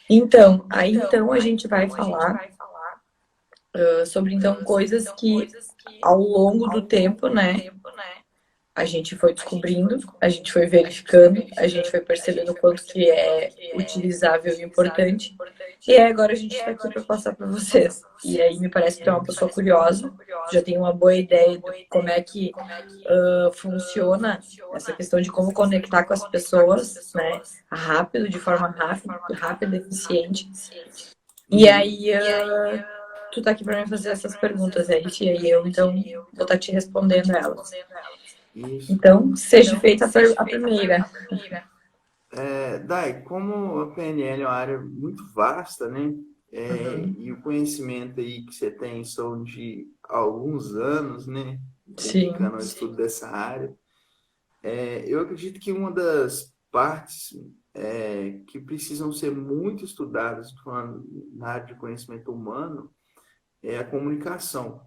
Então, aí então a gente vai falar sobre então coisas que ao longo do tempo, né, a gente foi descobrindo, a gente foi verificando, a gente foi percebendo o quanto que é utilizável e importante. E aí agora a gente está aqui para passar para vocês. E aí me parece que tu é uma pessoa curiosa, já tem uma boa ideia de como é que funciona essa questão de como conectar com as pessoas, né, rápido, de forma rápida, eficiente. E Uhum. aí tu tá aqui para me fazer essas perguntas, é isso? E aí eu então vou estar te respondendo elas. Isso. Então, seja feita a primeira. Dai, como a PNL é uma área muito vasta, né? Uhum. E o conhecimento aí que você tem são de alguns anos, né? Sim. Dedicando ao estudo dessa área. Eu acredito que uma das partes que precisam ser muito estudadas na área de conhecimento humano é a comunicação,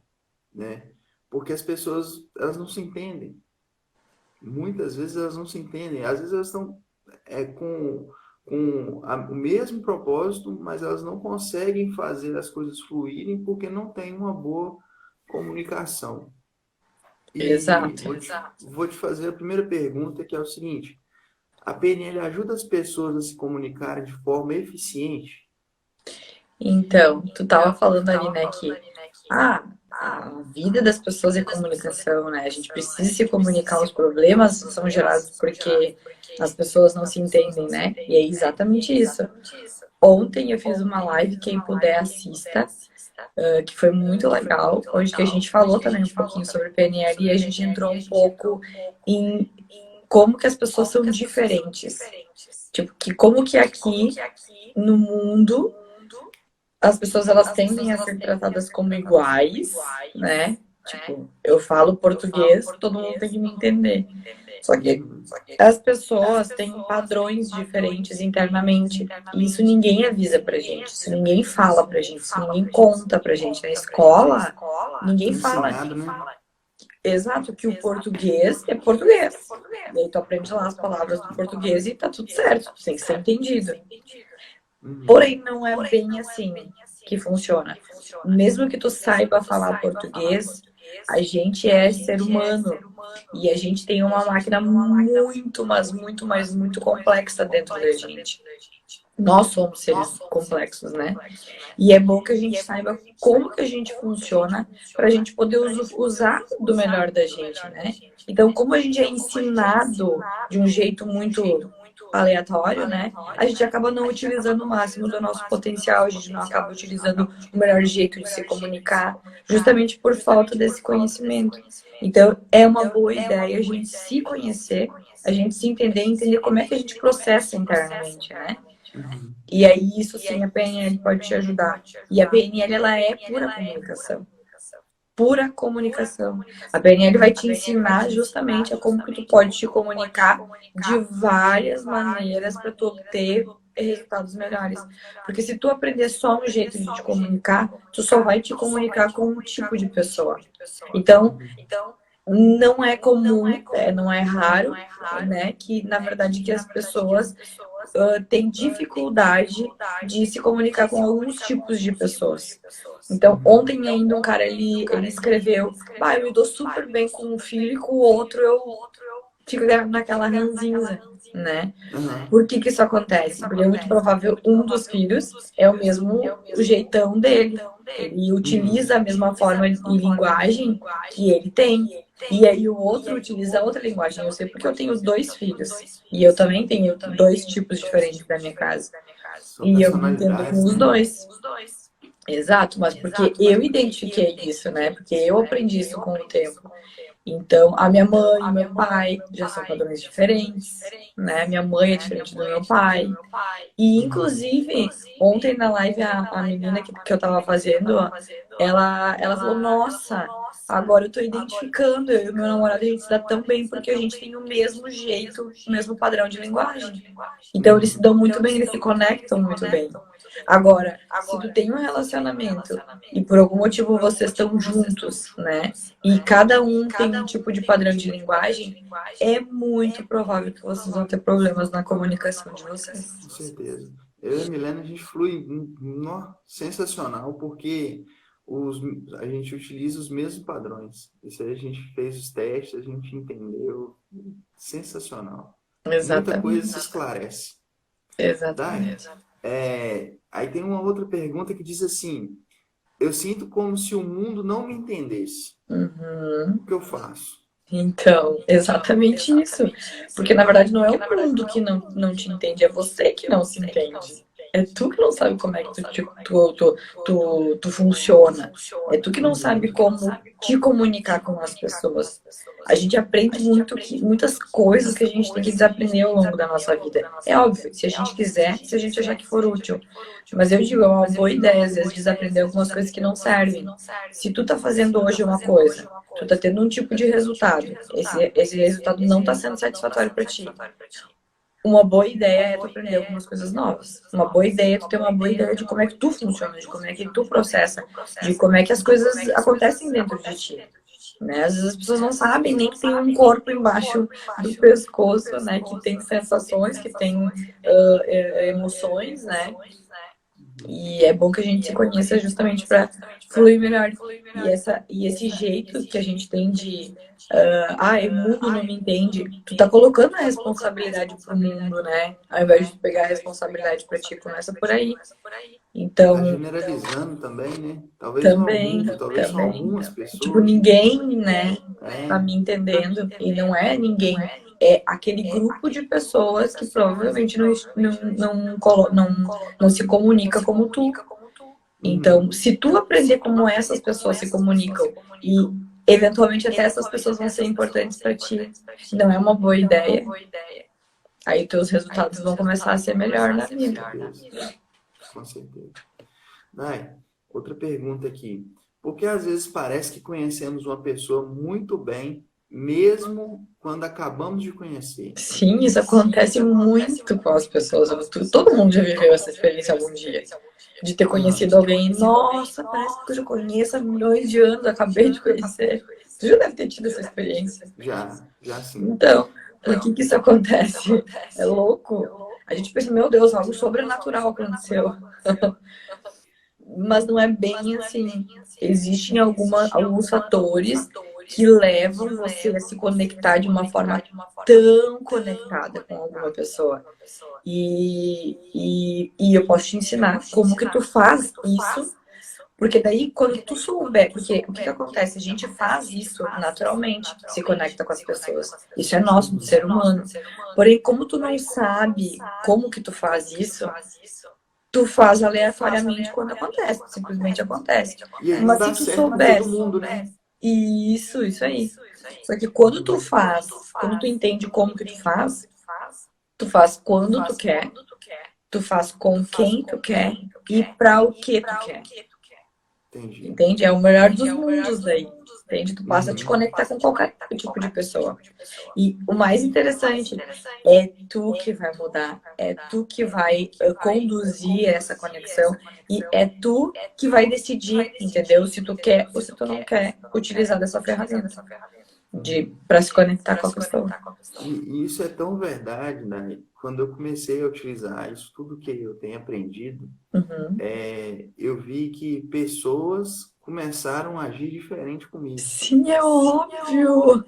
né? Porque as pessoas, elas não se entendem. Muitas vezes elas não se entendem. Às vezes elas estão com o mesmo propósito, mas elas não conseguem fazer as coisas fluírem porque não tem uma boa comunicação. E Exato. vou te fazer a primeira pergunta, que é o seguinte: a PNL ajuda as pessoas a se comunicarem de forma eficiente? Então, tu tava falando ali, né, que ah, a vida das pessoas é comunicação, né? A gente precisa se comunicar, os problemas são gerados porque as pessoas não se entendem, né? E é exatamente isso. Ontem eu fiz uma live, quem puder assista, que foi muito legal, onde que a gente falou também um pouquinho sobre PNL e a gente entrou um pouco em como que as pessoas são diferentes. Tipo, que como que aqui no mundo as pessoas elas tendem a ser tratadas como iguais, né? Tipo, eu falo português, todo mundo tem que me entender. Só que Uhum. as pessoas têm padrões diferentes internamente. E isso ninguém avisa pra gente, isso ninguém fala pra gente, isso ninguém conta pra gente. Na escola, ninguém fala. Ensinado, né? Exato, que o português é português. E aí tu aprende lá as palavras do português e tá tudo certo, tem que ser entendido. Uhum. Porém, não é bem assim que funciona. Mesmo que tu saiba falar português, a gente é ser humano. E a gente tem uma máquina muito, mas muito, mas muito complexa dentro da gente. Nós somos seres complexos, né? E é bom que a gente saiba como que a gente funciona para a gente poder usar do melhor da gente, né? Então, como a gente é ensinado de um jeito muito aleatório, né? A gente acaba não utilizando o máximo do nosso potencial, a gente não acaba utilizando o melhor jeito de se comunicar, justamente por falta desse conhecimento. Então, é uma boa ideia a gente se conhecer, a gente se entender e entender como é que a gente processa internamente, né? Uhum. E aí, isso sim, a PNL pode te ajudar. E a PNL, ela é pura comunicação. Pura comunicação. A PNL vai te ensinar justamente a como que tu pode te comunicar de várias maneiras para tu obter resultados melhores. Porque se tu aprender só um jeito de te comunicar, tu só vai te comunicar com um tipo de pessoa. Então, Uhum. não é comum, não é raro, né, que na verdade que as pessoas têm dificuldade de se comunicar com alguns tipos de pessoas. Então, Uhum. ontem ainda um cara, ele escreveu, bah, eu me dou super bem com um filho e com o outro eu fico naquela ranzinza, né? Aham. Por que que isso acontece? Porque é muito provável um dos filhos é o mesmo o jeitão dele. Ele Uhum. utiliza a mesma forma e linguagem que ele tem. E aí o outro utiliza outra linguagem. Eu sei porque eu tenho dois filhos. E eu também tenho dois tipos diferentes da minha casa. São E eu me entendo com personalidades, os né? dois. Exato, mas porque eu identifiquei isso, né? Porque eu aprendi isso com o tempo. Então, a minha mãe e o meu pai já são padrões diferentes, né? Minha mãe é diferente do meu pai. E, Uhum. inclusive, ontem na live, a menina que eu tava fazendo, ó, ela falou: Nossa, agora eu tô identificando, eu e meu namorado, a gente se dá tão bem porque a gente tem o mesmo jeito, o mesmo padrão de linguagem. Então, eles se Uhum. dão muito bem, eles se conectam muito bem. Agora, se tu tem um relacionamento e por algum motivo vocês estão juntos, né? E cada um tem um tipo de padrão de linguagem, é muito provável que vocês vão ter problemas na comunicação de vocês. Com certeza. Eu e a Milena, a gente flui sensacional, porque a gente utiliza os mesmos padrões. Isso aí a gente fez os testes, a gente entendeu. Sensacional. Muita coisa se Exatamente. esclarece. Dai, Exatamente. aí tem uma outra pergunta que diz assim: eu sinto como se o mundo não me entendesse. Uhum. O que eu faço? Então, exatamente isso. Porque na verdade não é o mundo que não te entende, é você que não se entende. É tu que não sabe como é que tu funciona. É tu que não sabe como te comunicar com as pessoas. A gente aprende muitas coisas que a gente tem que desaprender ao longo da nossa vida. É óbvio, se a gente quiser, se a gente achar que for útil. Mas eu digo, é uma boa ideia, às vezes, desaprender algumas coisas que não servem. Se tu tá fazendo hoje uma coisa, tu tá tendo um tipo de resultado, esse resultado não tá sendo satisfatório para ti. Uma boa ideia é tu aprender algumas coisas novas. Uma boa ideia é tu ter uma boa ideia de como é que tu funciona, de como é que tu processa, de como é que as coisas acontecem dentro de ti. Né? Às vezes as pessoas não sabem nem que tem um corpo embaixo do pescoço, né? Que tem sensações, que tem emoções, né? E é bom que a gente se conheça justamente para fluir melhor. E esse jeito que a gente tem de o mundo não me entende, tu tá colocando a responsabilidade pro mundo, né? Ao invés de tu pegar a responsabilidade pra ti, começa por aí. Tá Então, generalizando também, né? Talvez não ao também, mundo, talvez são também. algumas Tipo, pessoas. ninguém, né, tá É, me entendendo. E não é ninguém. É aquele grupo de pessoas que provavelmente não se comunica como tu. Então, uhum, se tu aprender como essas pessoas se comunicam e eventualmente até essas pessoas vão ser importantes para ti, não é uma boa ideia, aí teus resultados vão começar a ser melhor na com vida. certeza, com certeza. Dai, outra pergunta aqui. Porque às vezes parece que conhecemos uma pessoa muito bem, mesmo quando acabamos de conhecer. Sim, isso acontece muito com as pessoas. Todo mundo já viveu essa experiência algum dia. De ter conhecido Aham. alguém, nossa, parece que eu já conheço há milhões de anos, acabei de conhecer. Tu já deve ter tido essa experiência. Já sim. Então, por que que isso acontece? É louco. A gente pensa, meu Deus, algo sobrenatural aconteceu. Mas não é bem assim. Existem alguns fatores que levam você a se conectar de uma forma tão conectada com alguma pessoa. E eu posso te ensinar como que tu faz isso, porque daí quando tu souber, porque o que que acontece? A gente faz isso naturalmente, se conecta com as pessoas. Isso é nosso, do ser humano. Porém, como tu não sabe como que tu faz isso, tu faz aleatoriamente quando acontece, simplesmente acontece. E aí não Mas se dá tu certo para todo soubesse, mundo, né? isso aí. Só que Uhum. quando tu entende como que tu faz quando tu faz com quem tu quer e para o que tu quer. Entendi. Entende? É o melhor dos mundos daí. Entende? Tu passa a te Uhum. conectar com qualquer tipo de pessoa. E o mais interessante é tu que vai mudar, é tu que vai conduzir essa conexão e é tu que vai decidir, entendeu? Se tu quer ou se tu não quer utilizar dessa ferramenta de para se conectar com a pessoa. E isso é tão verdade, né? Quando eu comecei a utilizar isso, tudo que eu tenho aprendido, Uhum. eu vi que pessoas começaram a agir diferente comigo, Sim, é óbvio.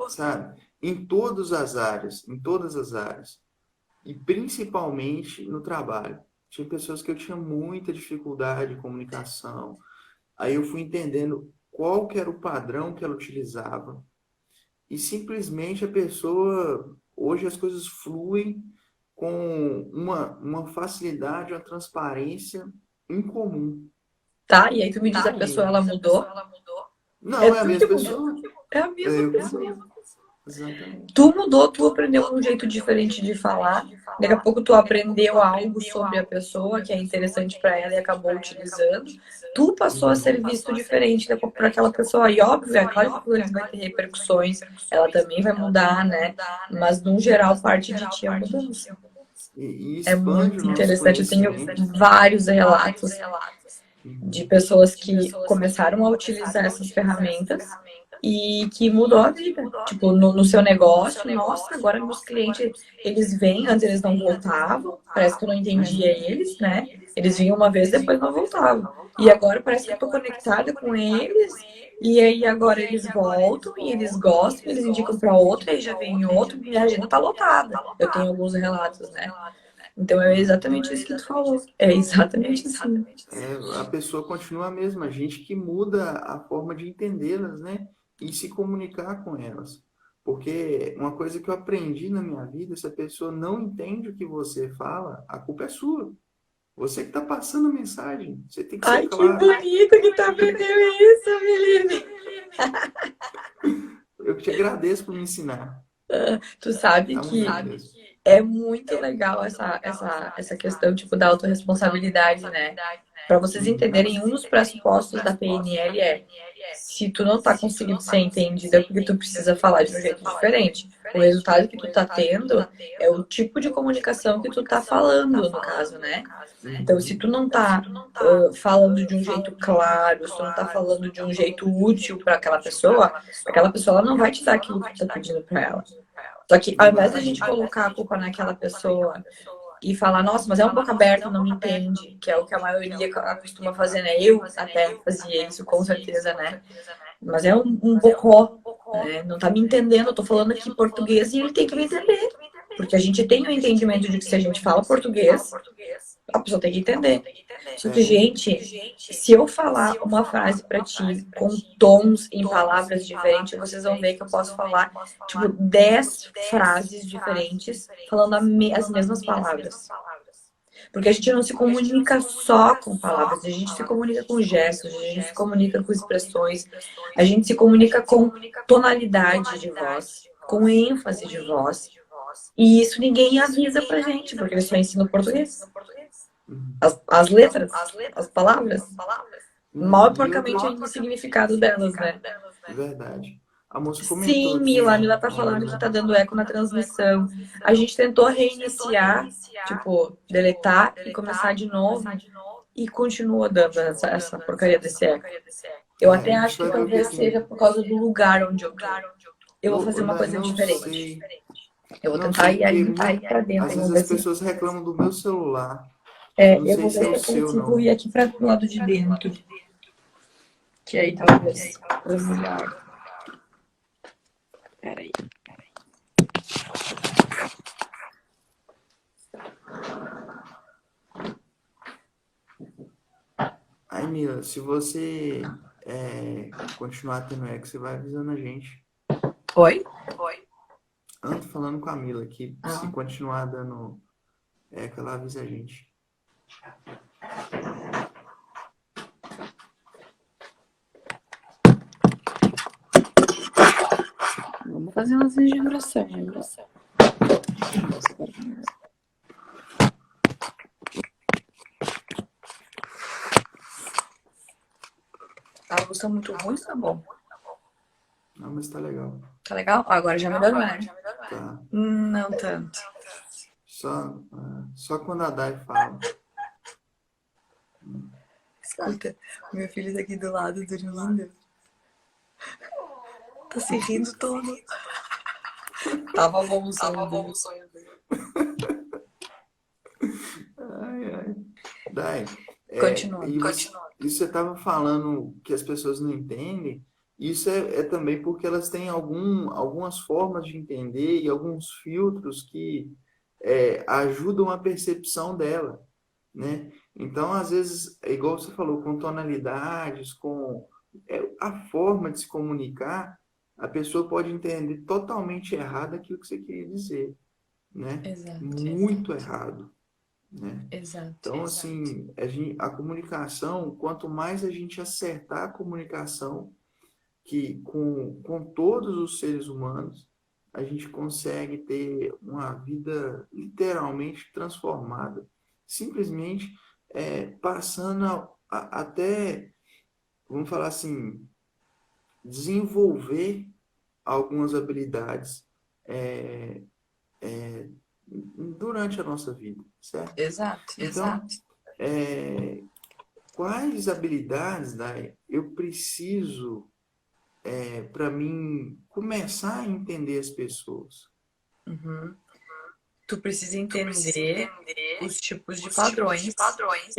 sabe? Em todas as áreas, e principalmente no trabalho. Tinha pessoas que eu tinha muita dificuldade de comunicação. Aí eu fui entendendo qual que era o padrão que ela utilizava. E simplesmente a pessoa, hoje as coisas fluem com uma facilidade, uma transparência incomum. Tá, e aí tu me diz a pessoa, Incomum. ela mudou? É Não, é a tu que mesma mudou. pessoa. É a É mesma eu que pessoa. mudei. Exatamente. Tu mudou, tu aprendeu um jeito diferente de falar. Daqui a pouco tu aprendeu algo sobre a pessoa que é interessante para ela e acabou utilizando. Tu passou a ser visto diferente para aquela pessoa. E óbvio, é claro que aquilo ali vai ter repercussões, ela também vai mudar, né? Mas no geral, parte de ti é a mudança. E É expande o muito nosso interessante. Eu tenho conhecimento. vários relatos de Uhum. pessoas que começaram a utilizar essas ferramentas e que mudou a vida. Tipo, no seu negócio, nossa, agora meus clientes, eles vêm, antes eles não voltavam, parece que eu não entendia eles, né? Eles vinham uma vez, depois não voltavam. E agora parece que eu tô conectada com eles, e aí agora eles voltam, e eles gostam, eles indicam para outro, e aí já vem outro, e a agenda tá lotada. Eu tenho alguns relatos, né? Então é exatamente isso que tu falou. É exatamente assim. A pessoa continua a mesma, a gente que muda a forma de entendê-las, né? E se comunicar com elas. Porque uma coisa que eu aprendi na minha vida, se a pessoa não entende o que você fala, a culpa é sua. Você que está passando a mensagem. Você tem que ser Ai, que claro. bonito que tu aprendeu isso, Felipe. Eu que te agradeço por me ensinar. Tu sabe Tá que muito mesmo. é muito legal essa questão, tipo, da autorresponsabilidade, né? Para vocês entenderem, um dos pressupostos da PNL é: se tu não tá conseguindo ser entendida, é porque tu precisa falar de um jeito diferente. O resultado que tu tá tendo é o tipo de comunicação que tu tá falando, no caso, né? Então, se tu não tá falando de um jeito claro, se tu não tá falando de um jeito útil para aquela pessoa ela não vai te dar aquilo que tu tá pedindo para ela. Só que ao Não invés da vai. gente colocar a culpa naquela pessoa e falar, nossa, mas é um boca aberta, não me entende, que é o que a maioria costuma fazer, né? Eu até fazia isso, com certeza, né? Mas é um bocó, né? Não tá me entendendo, eu tô falando aqui português e ele tem que me entender. Porque a gente tem o entendimento de que se a gente fala português, a pessoa tem que entender. Só que, gente, se eu falar uma frase pra ti com tons em palavras diferentes, vocês vão ver que eu posso falar, tipo, 10 frases diferentes falando as mesmas palavras. Porque a gente não se comunica só com palavras, a gente se comunica com gestos, a gente se comunica com expressões, a gente se comunica com tonalidade de voz, com ênfase de voz. E isso ninguém avisa pra gente, porque eles só ensinam português. As letras, as palavras, mal e E porcamente ainda o significado delas, né? verdade. A moça comentou Sim, aqui Mila, a Mila tá falando que tá dando eco na transmissão. A gente tentou reiniciar, tipo, deletar e começar de novo e continua dando essa porcaria desse eco. Eu A até gente acho que vai ver o que talvez que. seja por causa do lugar onde eu tô. Eu vou fazer uma coisa Não diferente. sei. Eu vou Não tentar sei, ir porque aí pra dentro. às vezes Vamos as ver se. pessoas reclamam do meu celular. Não Eu sei vou se ver é se o eu seu, consigo não. ir aqui para o lado de dentro. Que aí talvez. Melhor. Peraí. Aí, Mila, se você continuar tendo eco, você vai avisando a gente. Oi? Ando falando com a Mila que se Ah. continuar dando eco, ela avisa a gente. Vamos fazer umas regenerações. A luz tá muito ruim, tá bom? Não, mas tá legal. Tá legal? Agora já melhorou, né? Tá. Não tanto. Só quando a Dai fala. Escuta, meu filho tá aqui do lado dormindo. Tá se rindo todo. Tava bom o sonho dele. Ai, ai. Dai, Continua. isso você estava falando que as pessoas não entendem. Isso é também porque elas têm algumas formas de entender e alguns filtros que ajudam a percepção dela, né? Então, às vezes, é igual você falou, com tonalidades, com a forma de se comunicar, a pessoa pode entender totalmente errado aquilo que você queria dizer, né? Muito errado, né? Então, assim, a comunicação, quanto mais a gente acertar a comunicação com todos os seres humanos, a gente consegue ter uma vida literalmente transformada. Simplesmente passando até, vamos falar assim, desenvolver algumas habilidades é, é, durante a nossa vida, certo? Então, quais habilidades, Dai, eu preciso para mim começar a entender as pessoas. Uhum. Tu precisa entender os tipos de padrões que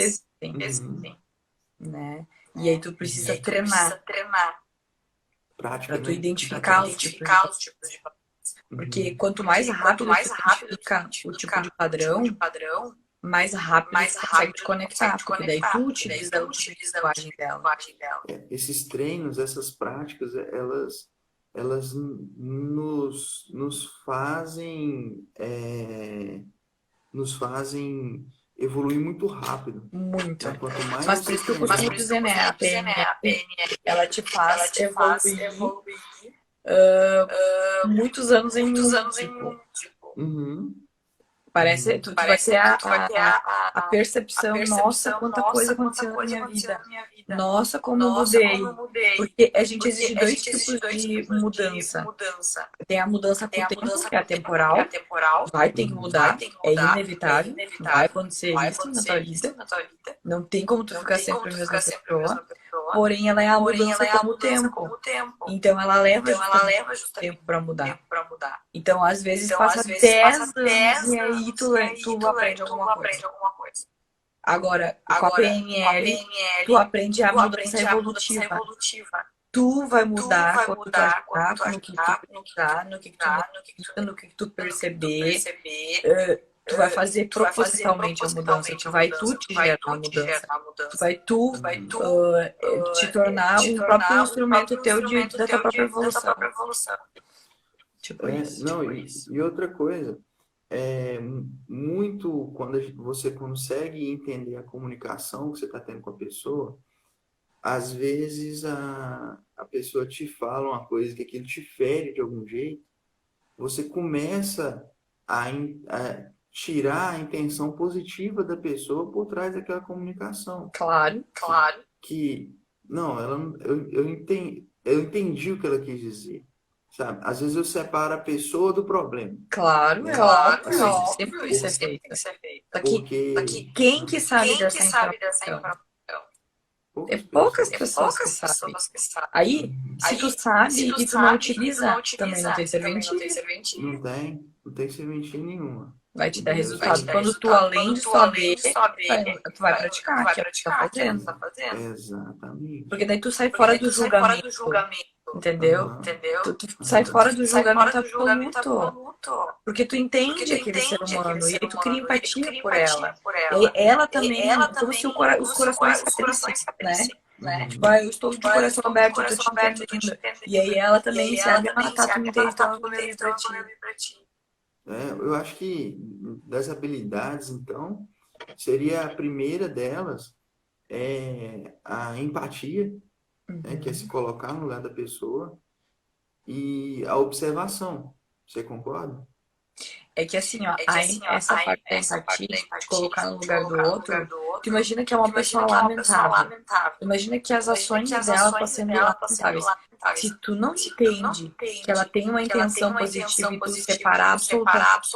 existem, Uhum. né? E aí tu precisa treinar Prática, para tu né? identificar os tipos de padrões. Porque Uhum. quanto mais rápido tu identifica o tipo de padrão, mais rápido tu consegue te conectar, porque daí tu utiliza o tipo de linguagem dela. Esses treinos, essas práticas, elas nos fazem evoluir muito rápido, Muito. né? Quanto mais Mas por você isso que eu costumo treinar, dizer, né? A PNL, ela te faz evoluir muitos anos em um, tipo. uhum, Parece, uhum. tu vai ter a percepção, nossa, quanta coisa aconteceu na minha vida. Nossa, como eu mudei. Porque a gente existe dois tipos de mudança. Tem a mudança com o tempo, que é a temporal. Vai ter que Uhum. mudar, é inevitável. Vai acontecer isso na tua vida. Não tem como tu ficar sempre a mesma pessoa. Porém, ela é a mudança com o tempo. Então, ela leva justamente tempo para mudar. Então, às vezes, passa 10 anos e aí tu aprende alguma coisa. Agora, com a PNL, tu aprende a mudança evolutiva. Tu vai mudar quando tu achar, no que tu precisar, no que tu necessita, no que tu perceber. Tu vai fazer propositalmente a mudança. Tu te gerar a mudança. Uhum. Te tornar um próprio instrumento teu da tua própria evolução. Tipo isso. Não, e outra coisa, muito quando você consegue entender a comunicação que você está tendo com a pessoa, às vezes a pessoa te fala uma coisa que aquilo te fere de algum jeito, você começa a tirar a intenção positiva da pessoa por trás daquela comunicação. Claro. Que, não, eu entendi o que ela quis dizer, sabe? Às vezes eu separo a pessoa do problema, Claro, né? é óbvio. Assim, Sempre isso é feito. Só que porque quem que sabe dessa informação? É poucas poucas pessoas. pessoas que sabem. Aí, Uhum. se tu sabe e tu não utiliza, também não tem serventia. Não tem serventia nenhuma, Vai te dar entendeu? resultado. Quando tu, além de saber, tu vai praticar, que é o que tu tá fazendo. Exatamente. Porque daí tu sai fora do julgamento, entendeu? Aham, Tu sai aham. fora do julgamento absoluto. Porque tu entende aquele ser humano e aí tu cria empatia por ela. E aí ela também, é como se os corações se abrissem, né? Tipo, Uhum. eu estou de coração aberto, eu tô te entendendo. E aí ela também se abre, tá, tu me entende, então eu vou me abrir pra ti. Eu acho que das habilidades, então, seria a primeira delas, a empatia, né, que é se Uhum. colocar no lugar da pessoa, e a observação. Você concorda? É que assim, ó, essa parte da empatia, de te colocar no lugar do outro, tu imagina que é uma pessoa lamentável. Tu imagina que as ações dela estão sendo lamentáveis. Se tu não entende que ela tem uma intenção positiva e tu separar absolutamente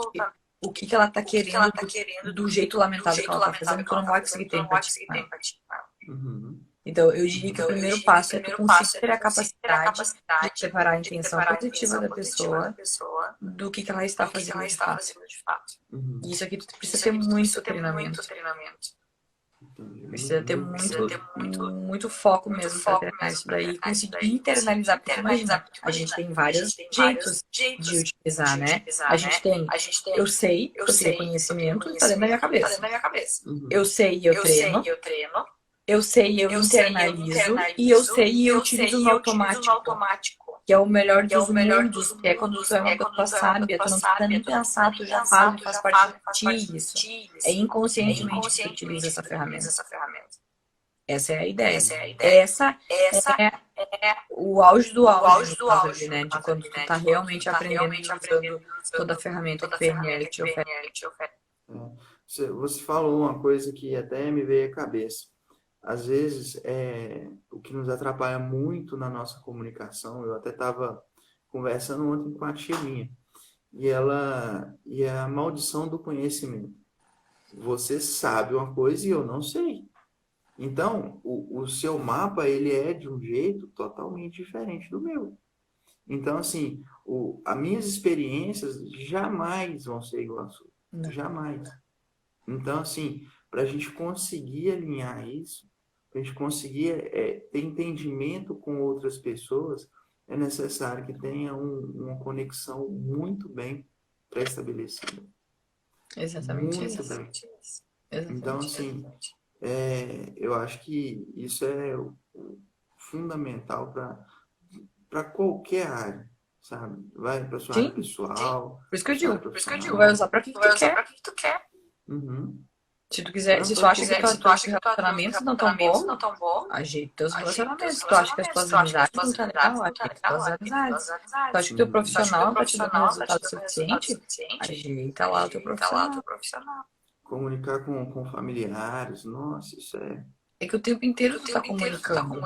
o que ela tá querendo do jeito lamentável que ela tá fazendo, tu não vai conseguir ter empatia com ela. Uhum. Então, eu diria que o primeiro passo é tu conseguir ter a capacidade de separar a intenção positiva da pessoa do que ela está fazendo de fato. Uhum. E isso aqui tu precisa ter muito treinamento. Entendi. Precisa ter Muito muito, mesmo. muito foco mesmo para treinar isso daí e conseguir internalizar. Porque tu imagina, a gente tem vários jeitos de utilizar, né? A gente tem, eu tenho conhecimento, está dentro da minha cabeça. Uhum. Eu sei e eu treino. Eu sei e eu internalizo. E eu sei e eu utilizo no automático. Que é o melhor dos mundos, que é quando tu é uma pessoa sábia, tu não precisa nem pensar, tu já faz parte de ti isso. É inconscientemente que tu utiliza essa ferramenta. Essa é a ideia. Essa é o auge do auge, no caso ali, né? De quando tu tá realmente aprendendo e usando toda a ferramenta que PNL te oferece. Você falou uma coisa que até me veio à cabeça. Às vezes, o que nos atrapalha muito na nossa comunicação, eu até estava conversando ontem com a tia minha, e é a maldição do conhecimento. Você sabe uma coisa e eu não sei. Então, o seu mapa, ele é de um jeito totalmente diferente do meu. Então, assim, as minhas experiências jamais vão ser igual à sua. Não. Jamais. Então, assim, para a gente conseguir alinhar isso, para a gente conseguir ter entendimento com outras pessoas, é necessário que tenha uma conexão muito bem pré-estabelecida. Exatamente Muito isso. bem. Então, Exatamente. assim, eu acho que isso é o fundamental para qualquer área, sabe? Vai para sua área Sim, pessoal, por isso que para eu sua digo, área tu vai usar profissional. pra que que tu quer. Uhum. Se tu quiser, se tu acha que teus relacionamentos não tão bom, ajeita teus relacionamentos. Se tu acha que as tuas amizades não tá legal, ajeita as tuas amizades. Se tu acha que o teu Uhum. profissional não tá te dando resultado suficiente, ajeita lá o teu profissional. Comunicar com familiares, nossa, isso é. É que o tempo inteiro tu tá comunicando.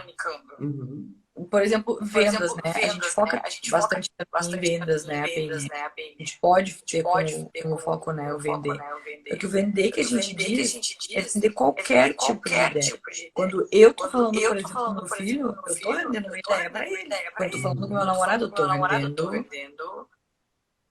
Uhum. Por exemplo, vendas, né? A gente foca bastante em vendas, né? A PNL. A gente pode ter como foco, né, o vender. Só que o vender que a gente diz é vender qualquer tipo de ideia. Quando eu tô falando, por exemplo, com meu filho, eu tô vendendo uma ideia para ele. Quando eu tô falando com meu namorado, eu tô vendendo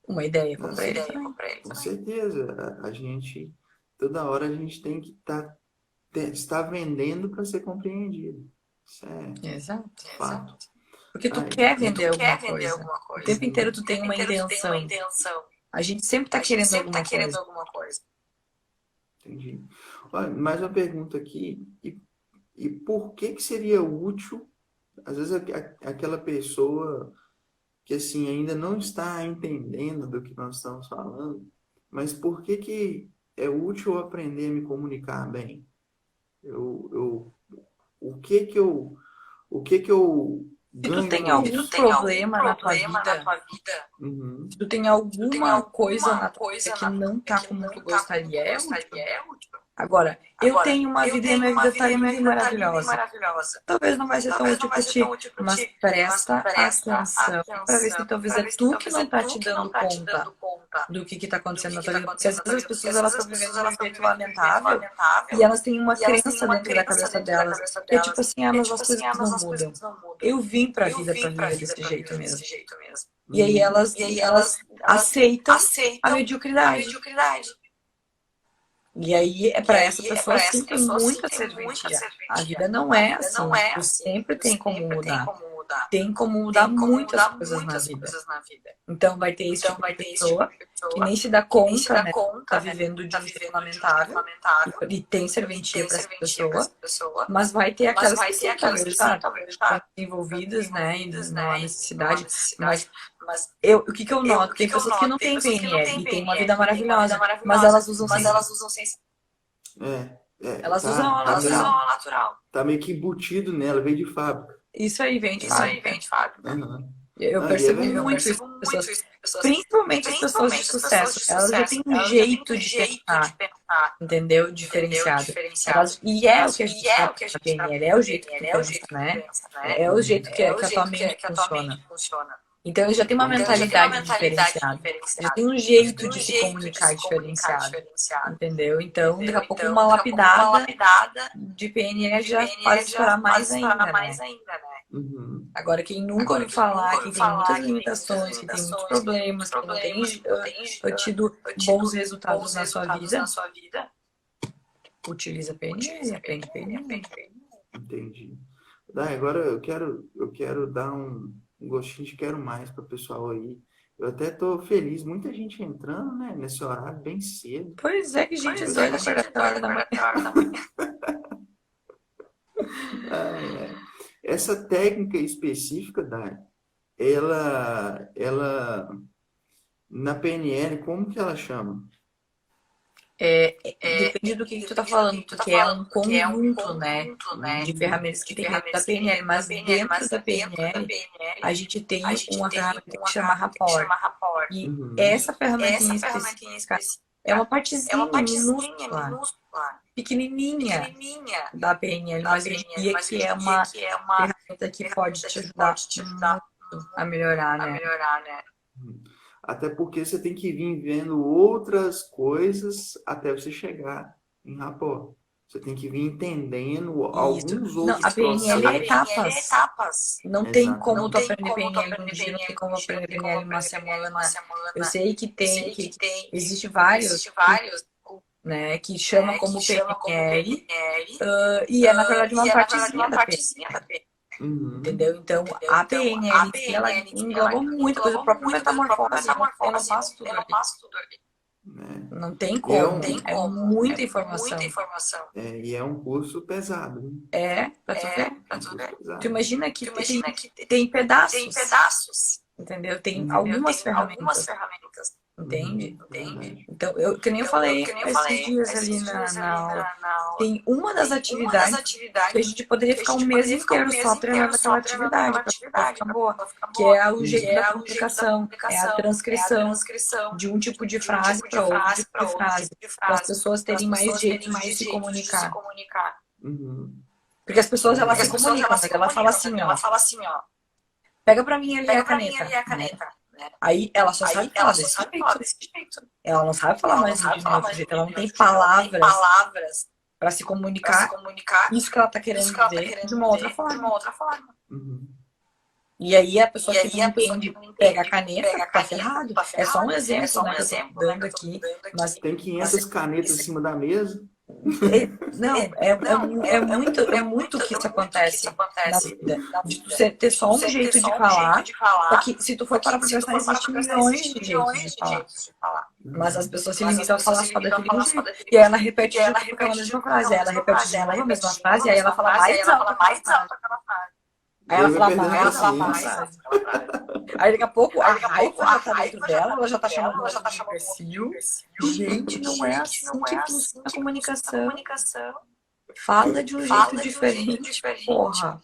uma ideia para ele também. Com certeza, a gente, toda hora a gente tem que estar vendendo para ser compreendido. Isso é Exato. fato. Porque tu Ai, quer vender alguma coisa. O tempo inteiro uhum, tu tem uma intenção. A gente sempre tá querendo alguma coisa. entendi. Olha, mais uma pergunta aqui. E por que seria útil, às vezes, aquela pessoa que assim ainda não está entendendo do que nós estamos falando, mas por que é útil aprender a me comunicar bem? Eu, o que que eu, o que que eu Se tu ganho tem com algum isso? problema na tua vida, se Uhum, tu tem alguma coisa na tua vida que não tá como tu gostaria, é útil. Agora, eu tenho uma vida e a minha vida tá linda e maravilhosa. Talvez não vai ser tão útil para ti, mas presta atenção para ver se talvez é tu que não tá te dando conta do que está acontecendo na tua vida, porque às vezes as pessoas elas estão vivendo de um jeito lamentável e elas têm uma crença dentro da cabeça delas que é tipo assim, ah, mas as coisas não mudam. Eu vim para a vida para viver desse jeito mesmo. E aí uhum, elas aceitam a mediocridade. E aí é para essa pessoa sim tem muita serventia. A vida não é assim, tu sempre tem como mudar. Tem como mudar muitas coisas na vida. Então vai ter esse tipo de pessoa que nem se dá conta, né? Tá vivendo de um jeito lamentável e tem serventia para essa pessoa, mas vai ter aquelas que sim, talvez, estão envolvidas, né, numa necessidade, mas o que que eu noto? Tem pessoas que não têm PNL e têm uma vida maravilhosa, mas elas usam elas usam ao natural. tá meio que embutido nela, veio de fábrica. Isso aí vem de fábrica. Uhum. Eu Ah, e é percebo verdade. muito isso nas pessoas, principalmente as pessoas de sucesso. Elas já têm um jeito de pensar, entendeu? Diferenciado. E é o que a gente trata na PNL, é o jeito que tu pensa, né? É o jeito que a tua mente funciona. Então, eles já têm uma mentalidade diferenciada. Já tem um jeito de se comunicar diferenciado, entendeu? Então, daqui a pouco uma lapidada de PNL já faz estourar mais ainda, né? Uhum. Agora, quem nunca ouviu falar, quem tem muitas limitações, que tem muitos problemas, que não tem tido bons resultados na sua vida, utiliza PNL, aprende PNL. Entendi. Dai, agora eu quero dar um gostinho de quero mais para o pessoal aí. Eu até tô feliz, muita gente entrando, né, nesse horário bem cedo. Pois é, que gente doida acordar essa hora da manhã. Essa técnica específica, Dai, ela na PNL, como que ela chama? Depende do que tu tá falando, porque é um conjunto, né, de ferramentas que tem dentro da PNL, mas dentro da PNL a gente tem uma ferramenta que chama Rapport. E Uhum. essa ferramenta em específica é uma partezinha minúscula, pequenininha da PNL, mas eu diria que é uma ferramenta que pode te ajudar muito a melhorar, né? Até porque você tem que vir vendo outras coisas até você chegar em rapport. Você tem que vir entendendo Isso. alguns Não, a outros PNL é processos. etapas. Não tem como Exatamente. tu aprender PNL num dia, não tem como aprender PNL numa semana. Eu sei que existe vários, né, que chama como PNL, e é na verdade uma partezinha da PNL. Uhum. Entendeu? Então, a PNL em si, ela engloba muita coisa. A própria metamorfose, eu não passo tudo ali. Né? Não tem E é como. É muita informação. E é um curso pesado, né? É, pra tu ver. É um curso pesado. Tu imagina que tem pedaços, entendeu? Tem algumas ferramentas, entende? Verdade. Então, que nem eu falei esses dias ali na aula, tem uma das atividades que a gente poderia ficar um mês inteiro só treinando aquela atividade pra pessoa ficar boa, que é o jeito da comunicação, é a transcrição de um tipo de frase para outro tipo de frase, para as pessoas terem mais jeitos de se comunicar. Uhum. Porque as pessoas, elas se comunicam, mas ela fala assim, ó, pega pra mim ali a caneta, né? Aí ela só sabe falar desse jeito. Ela não sabe falar mais de nenhum outro jeito. Ela não tem palavras pra se comunicar isso que ela tá querendo dizer de uma outra forma. Uhum. E aí a pessoa que não entende pega a caneta, tá ferrado. É só um exemplo, né, que eu tô dando aqui. Mas Tem 500 canetas em cima da mesa. não, é muito que isso acontece na vida. De tu ter só um jeito de falar, só que se tu for parar pra pensar, existem milhões de jeitos de falar. Mas as pessoas se limitam a falar só daquele um jeito. E aí ela repete de novo aquela mesma frase. Aí ela repete de novo a mesma frase, e aí ela fala mais alto aquela frase. Aí ela fala mais. Aí daqui a pouco a raiva já tá dentro dela, ela já tá chamando o outro de imbecil. Gente, não é assim que funciona a comunicação. Fala de um jeito diferente, porra.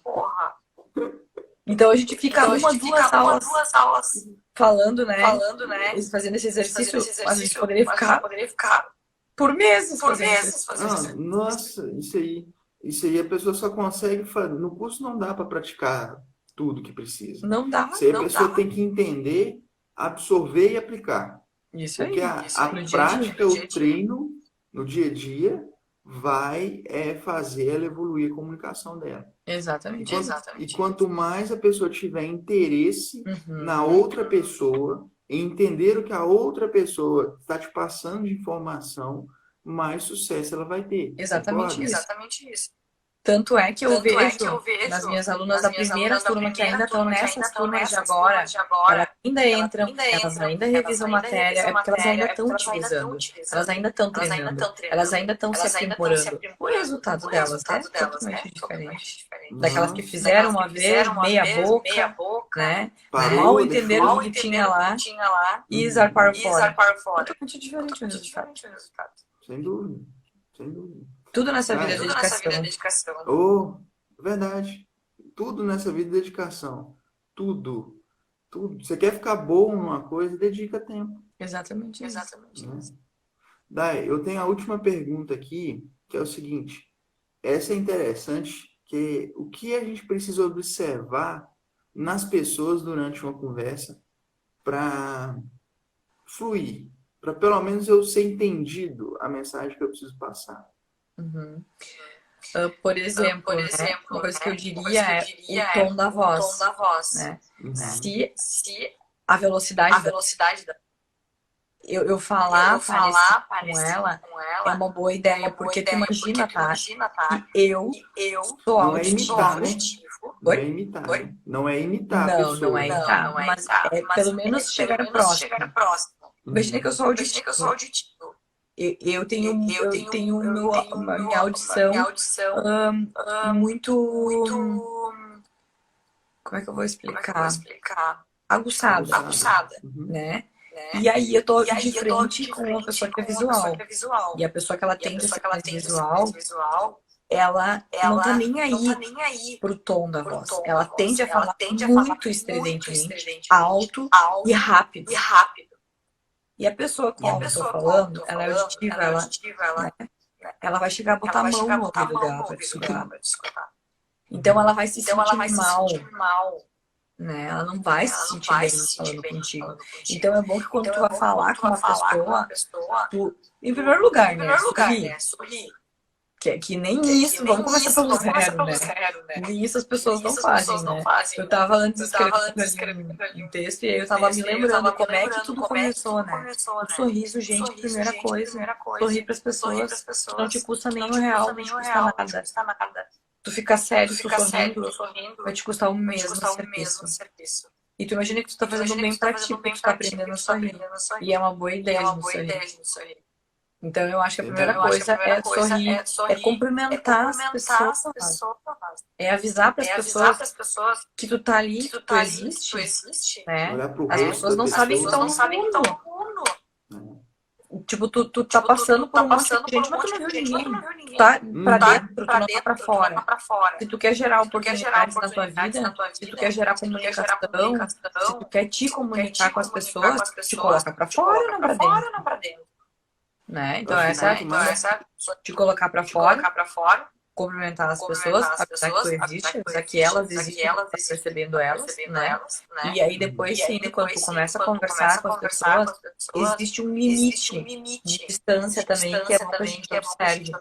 Então a gente fica duas aulas falando, né? Fazendo esse exercício, a gente poderia ficar por meses fazendo isso. Nossa, isso aí a pessoa só consegue fazer. No curso não dá para praticar tudo que precisa. Não dá. Isso aí a pessoa tem que entender, absorver e aplicar. Isso aí. Porque a prática, o treino no dia a dia vai fazer ela evoluir a comunicação dela. Exatamente. E quanto mais a pessoa tiver interesse na outra pessoa, em entender o que a outra pessoa está te passando de informação, mais sucesso ela vai ter. Exatamente isso. Tanto é que eu vejo nas minhas alunas da primeira turma que ainda estão nessas turmas de agora, elas ainda entram, elas ainda revisam matéria, é porque elas ainda estão utilizando, elas ainda estão treinando, elas ainda estão se aprimorando. O resultado delas é totalmente diferente. Daquelas que fizeram uma vez, meia boca, né? Mal entenderam o que tinha lá e zarparam fora. Totalmente diferente o resultado. Sem dúvida. Tudo nessa vida é dedicação. Oh, verdade. Tudo nessa vida é dedicação. Tudo. Você quer ficar bom numa coisa, dedica tempo. Exatamente isso. Dai, eu tenho a última pergunta aqui, que é o seguinte. Essa é interessante, que o que a gente precisa observar nas pessoas durante uma conversa para fluir, para pelo menos eu ser entendido a mensagem que eu preciso passar. Por exemplo, né, uma coisa que eu diria é o tom da voz. Né? Se a velocidade eu falar parecido com ela é uma boa ideia, porque tu imagina, tá? Que eu sou auditivo. Não é imitar, né? Não é imitar a pessoa. Não é imitar, mas é pelo menos chegar próximo. Imagina que eu sou auditivo. Eu tenho minha audição muito... Como é que eu vou explicar? Aguçada. Né? E aí eu tô de frente com uma pessoa que é visual. E a pessoa que ela tem deficiência visual, ela não tá nem aí pro tom da voz. Ela tende a falar muito estridentemente, alto e rápido. E a pessoa com quem eu tô falando, ela é auditiva, ela vai chegar a botar a mão no ouvido dela pra te escutar. Então ela vai se sentir mal, né? Ela não vai se sentir bem falando contigo. Então é bom que quando tu vai falar com uma pessoa, tu, em primeiro lugar, né? Sorri. que nem isso, vamos começar pelo zero, né? Nem isso as pessoas não fazem, né? Eu tava antes escrevendo um texto e aí eu tava me lembrando como é que tudo começou, né? O sorriso, gente, primeira coisa. Sorrir pras pessoas que não te custa nem um real, não te custa nada. Tu ficar sério, tu sorrindo, vai te custar o mesmo serviço. E tu imagina que tu tá fazendo bem pra ti, porque tu tá aprendendo a sorrir. E é uma boa ideia de sorrir. Então, eu acho que a primeira coisa é sorrir, é cumprimentar as pessoas, é avisar para as pessoas que tu tá ali, que tu existe, né? Olhar pro As rosto pessoas da não sabem que pessoa. estão no mundo. Né? Tipo, tu tá passando por um monte de gente, mas tu não viu ninguém. Tu tá pra dentro, tu não tá pra fora. Se tu quer gerar oportunidades na tua vida, se tu quer gerar comunicação, se tu quer te comunicar com as pessoas, te coloca pra fora, não pra dentro. Né? Então, Acho que essa é quanto mais. te colocar pra fora, cumprimentar as pessoas, avisar que tu existe, avisar que elas existem, tu tá percebendo elas, né? E aí depois sim, quando tu começa a conversar com as pessoas, existe um limite de distância também, que é bom que a gente observe.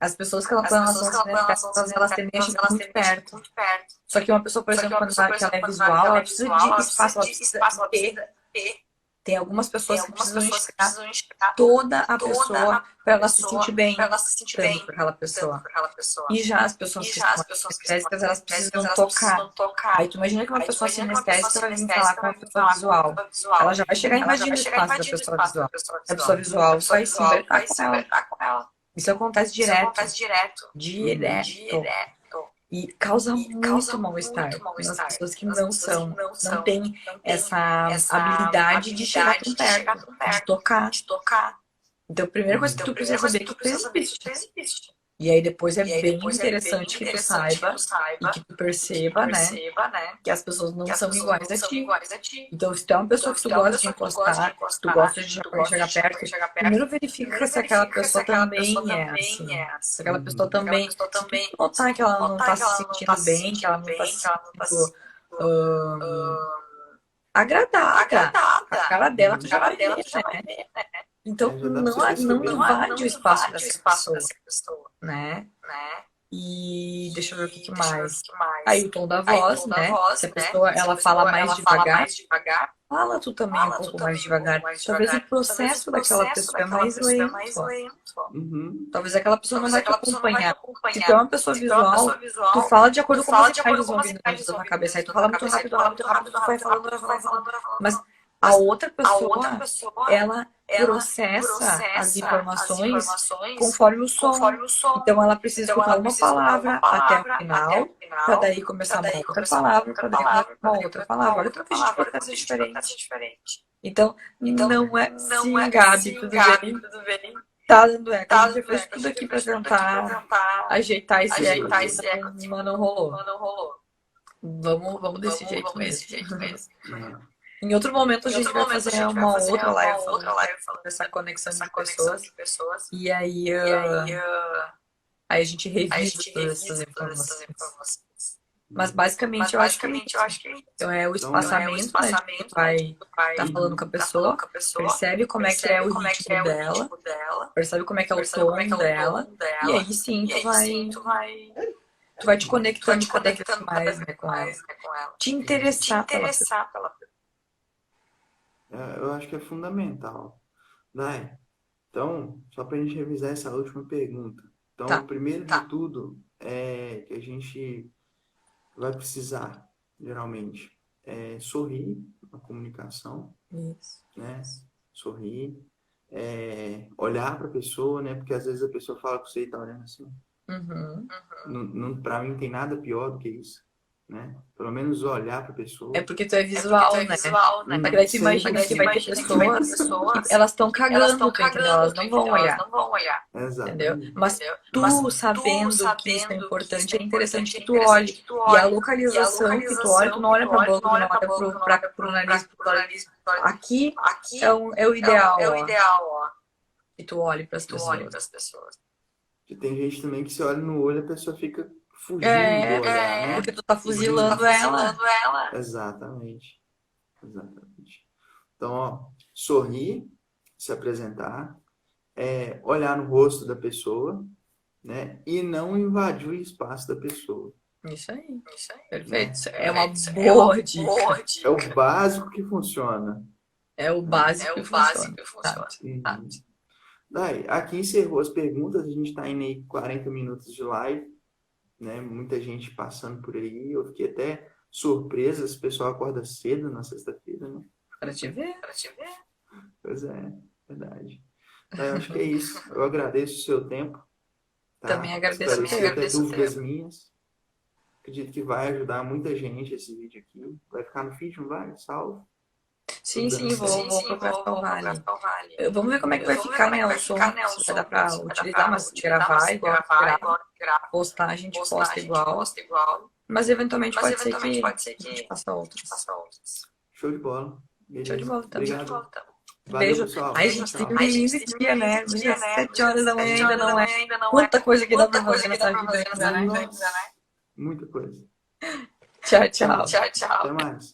As pessoas que quando elas estão sendo externas, elas tendem a chegar muito perto. Só que uma pessoa, por exemplo, quando que ela é visual, ela precisa de espaço, ela precisa ter. Tem algumas pessoas que precisam enxergar toda a pessoa para ela se sentir bem estando com aquela pessoa. E já as pessoas que são sinestésicas, elas precisam tocar. Aí tu imagina que uma pessoa sinestésica vai vir falar com uma pessoa visual. Ela já vai chegar invadindo o espaço da pessoa visual. A pessoa visual vai se embarcar com ela. Isso acontece direto. Direto. E causa muito mal-estar nas pessoas que não têm essa habilidade de chegar tão perto, de tocar. Então, a primeira coisa que tu precisa saber é que tu existe. E aí depois é bem interessante que tu saiba e que tu perceba, né, que as pessoas não são iguais a ti. Então, se tu é uma pessoa que tu gosta de encostar, tu gosta de chegar perto, primeiro verifica se aquela pessoa também é assim. Se aquela pessoa também, se tu notar que ela não tá se sentindo bem, que ela não tá se sentindo agradada, a cara dela tu já vai ver, né? Então, Já dá pra você não perceber. invade o espaço dessa pessoa, né? E deixa eu ver o que mais. Aí o tom da voz, né? Se a pessoa ela fala mais devagar, fala tu também um pouco mais devagar. Talvez o processo daquela pessoa é mais lento. Uhum. Talvez aquela pessoa não vai te acompanhar. Se tu é uma pessoa visual, tu fala de acordo com as imagens vão vindo dentro da tua cabeça. Aí tu fala muito rápido, tu vai falando, vai falando. Mas a outra pessoa, ela processa as informações conforme o som. Então ela precisa escutar uma palavra até o final, para daí começar uma outra palavra, para daí começar uma outra palavra. Olha como que a gente processa diferente. Então, não é sim, Gabi, tudo bem? Tá dando eco. A gente já fez tudo aqui pra tentar ajeitar esse eco, mas não rolou. Vamos desse jeito mesmo. Em outro momento a gente vai fazer uma outra live falando dessa conexão de pessoas. E aí, aí a gente revisa todas essas informações. Mas basicamente eu acho que é isso. Então é o espaçamento, né? De tu vai estar falando com a pessoa, percebe como é que é o ritmo dela, percebe como é que é o tom dela, e aí sim tu vai te conectando cada vez mais, né, com ela. Te interessar pela pessoa. Eu acho que é fundamental. Dai, então, só para a gente revisar essa última pergunta. Então, Tá. primeiro de tudo, é que a gente vai precisar, geralmente, sorrir na comunicação, Isso. né? Sorrir, olhar para a pessoa, né? Porque às vezes a pessoa fala com você e tá olhando assim. Uhum. Não, para mim, tem nada pior do que isso, né? Pelo menos olhar para a pessoa. É porque tu é visual, né? Mas daí tu imagina que vai ter pessoas que elas estão cagando, tu entendeu? Elas não vão olhar. Entendeu? Exatamente. Mas tu sabendo que isso é importante, é interessante que tu olhe. E a localização que tu olha, tu não olha pra boca, tu não olha pro nariz, tu olha. Aqui é o ideal, ó. Que tu olhe pras pessoas. E tem gente também que se olha no olho, a pessoa fica fugindo do olhar, né? Porque tu tá fuzilando ela. Exatamente. Então, ó, sorrir, se apresentar, olhar no rosto da pessoa, né? E não invadir o espaço da pessoa. Isso aí. Né? Perfeito. É uma boa dica. É o básico que funciona. É o básico que funciona. Daí, aqui encerrou as perguntas, a gente está indo aí 40 minutos de live, né? Muita gente passando por aí. Eu fiquei até surpresa, esse pessoal acorda cedo na sexta-feira, né? Para te ver. Pois é, verdade. Eu acho que é isso. Eu agradeço o seu tempo. Tá? Também agradeço Esclareci o até teu. dúvidas minhas. Acredito que vai ajudar muita gente esse vídeo aqui. Vai ficar no feed, não vai? Salvo. Sim, vou procurar salvar ali. Vamos ver como é que vai ficar, né, o som. Se vai dar para utilizar, mas gravar igual postar, a gente posta igual. Mas eventualmente pode ser que a gente faça outros. Show de bola. Show de bola, então. Obrigado. Valeu, Beijo. pessoal. Ai, gente, Tchau. tem início de dia, né? Já 7 horas da manhã ainda não é. Quanta coisa que dá pra fazer nessa vida ainda, né? Muita coisa. Tchau, tchau. Até mais.